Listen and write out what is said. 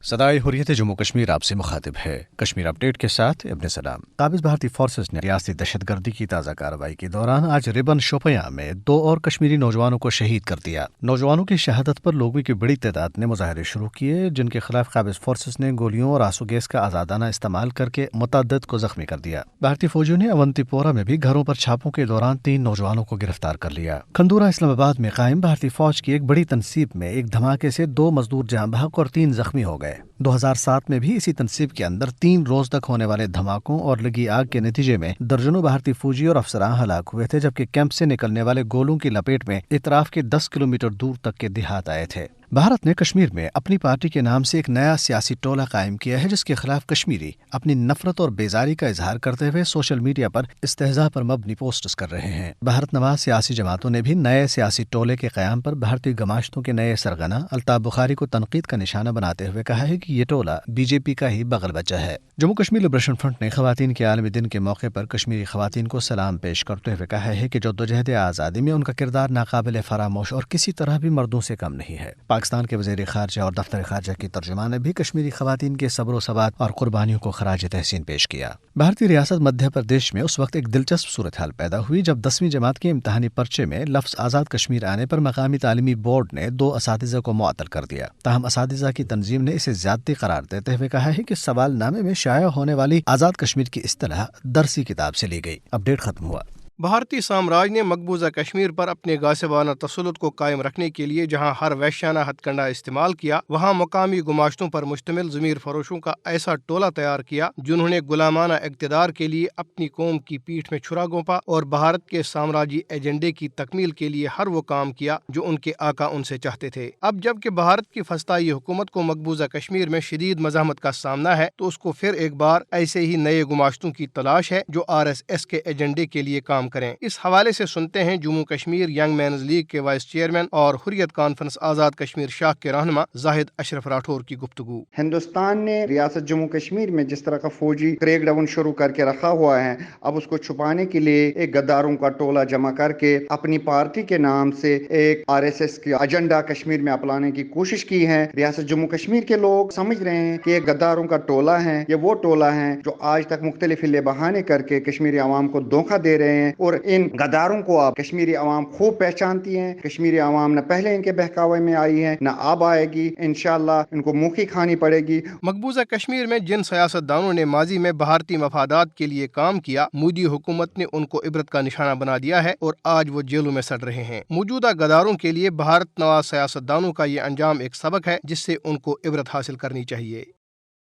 सदाए हुर्रियत जम्मू कश्मीर आपसे मुखातिब है। कश्मीर अपडेट के साथ इब्न सलाम। काबिज भारतीय फोर्सेस ने रियासती दहशतगर्दी की ताज़ा कार्रवाई के दौरान आज रिबन शोपियां में 2 और कश्मीरी नौजवानों को शहीद कर दिया। नौजवानों की शहादत पर लोगों की बड़ी तादाद ने मुजाहरे शुरू किए, जिनके खिलाफ काबिज फोर्सेस ने गोलियों और आंसू गैस का आजादाना इस्तेमाल करके मुतअद्दिद को जख्मी कर दिया। भारतीय फौजियों ने अवंतीपोरा में भी घरों पर छापों के दौरान 3 नौजवानों को गिरफ्तार कर लिया। खंदूरा इस्लामाबाद में कायम भारतीय फौज की एक बड़ी तनसीब में एक धमाके से 2 मजदूर जान बहक और 3 जख्मी हो गए। 2007 में भी इसी तनसीब के अंदर 3 रोज तक होने वाले धमाकों और लगी आग के नतीजे में दर्जनों भारतीय फौजी और अफसरान हलाक हुए थे, जबकि कैंप से निकलने वाले गोलों की लपेट में इतराफ के 10 किलोमीटर दूर तक के देहात आए थे। भारत ने कश्मीर में अपनी पार्टी के नाम से एक नया सियासी टोला कायम किया है, जिसके खिलाफ कश्मीरी अपनी नफरत और बेजारी का इजहार करते हुए सोशल मीडिया पर इस्तेहजा पर मबनी पोस्ट्स कर रहे हैं। भारत नवाज सियासी जमातों ने भी नए सियासी टोले के क़याम पर भारतीय गमाश्तों के नए सरगना अल्ताफ बुखारी को तनकीद का निशाना बनाते हुए कहा है कि ये टोला बीजेपी का ही बगल बच्चा है। जम्मू कश्मीर लिबरेशन फ्रंट ने खवातीन के आलमी दिन के मौके पर कश्मीरी खवातीन को सलाम पेश करते हुए कहा है कि जद्दोजहद आज़ादी में उनका किरदार नाकाबिल फरामोश और किसी तरह भी मर्दों से कम नहीं है। पाकिस्तान के वज़ीर ख़ारजा और दफ्तर ख़ारजा की तर्जुमान ने भी कश्मीरी खवातीन के सब्र सबात और कुर्बानियों को खराज तहसीन पेश किया। भारतीय रियासत मध्य प्रदेश में उस वक्त एक दिलचस्प सूरत हाल पैदा हुई जब 10वीं जमात के इम्तहानी पर्चे में लफ्ज़ आज़ाद कश्मीर आने पर मकामी तालीमी बोर्ड ने 2 असातिज़ा को मुअत्तल कर दिया। ताहम असातिज़ा की तंजीम ने इसे ज़्यादती करार देते हुए कहा है कि सवालनामे में शाया होने वाली आज़ाद कश्मीर की इस्तिलाह दरसी किताब से ली गई। अपडेट खत्म हुआ। भारतीय साम्राज्य ने मकबूजा कश्मीर पर अपने गासिबाना तसल्लुत को कायम रखने के लिए जहां हर वहशियाना हथकंडा इस्तेमाल किया, वहां मकामी गुमाश्तों पर मुश्तमिल ज़मीर फरोशों का ऐसा टोला तैयार किया जिन्होंने गुलामाना इक़्तिदार के लिए अपनी कौम की पीठ में छुरा गोंपा और भारत के साम्राज्य एजेंडे की तकमील के लिए हर वो काम किया जो उनके आका उनसे चाहते थे। अब जबकि भारत की फस्ताई हुकूमत को मकबूजा कश्मीर में शदीद मज़ाहमत का सामना है, तो उसको फिर एक बार ऐसे ही नए गुमाश्तों की तलाश है जो RSS के एजेंडे के लिए काम करें। इस हवाले से सुनते हैं Jammu Kashmir young manners league के वाइस चेयरमैन और हुर्रियत कॉन्फ्रेंस आज़ाद कश्मीर शाख के रहनुमा जाहिद अशरफ राठौर की गुफ्तगू। हिंदुस्तान ने रियासत जम्मू कश्मीर में जिस तरह का फौजी क्रैकडाउन शुरू करके रखा हुआ है, अब उसको छुपाने के लिए एक गद्दारों का टोला जमा करके अपनी पार्टी के नाम से एक RSS की एजेंडा कश्मीर में अपनाने की कोशिश की है। रियासत जम्मू कश्मीर के लोग समझ रहे हैं कि ये गद्दारों का टोला है, ये वो टोला है जो आज तक मुख्तलिफ हिल्ले बहाने करके कश्मीरी आवाम को धोखा दे रहे हैं और इन गद्दारों को अब कश्मीरी आवाम खूब पहचानती है। कश्मीरी आवाम न पहले इनके बहकावे में आई है न अब आएगी, इंशाअल्लाह इनको मुँह की खानी पड़ेगी। मकबूजा कश्मीर में जिन सियासतदानों ने माजी में भारतीय मफादात के लिए काम किया, मोदी हुकूमत ने उनको इबरत का निशाना बना दिया है और आज वो जेलों में सड़ रहे हैं। मौजूदा गद्दारों के लिए भारत नवाज सियासतदानों का ये अंजाम एक सबक है जिससे उनको इबरत हासिल करनी चाहिए।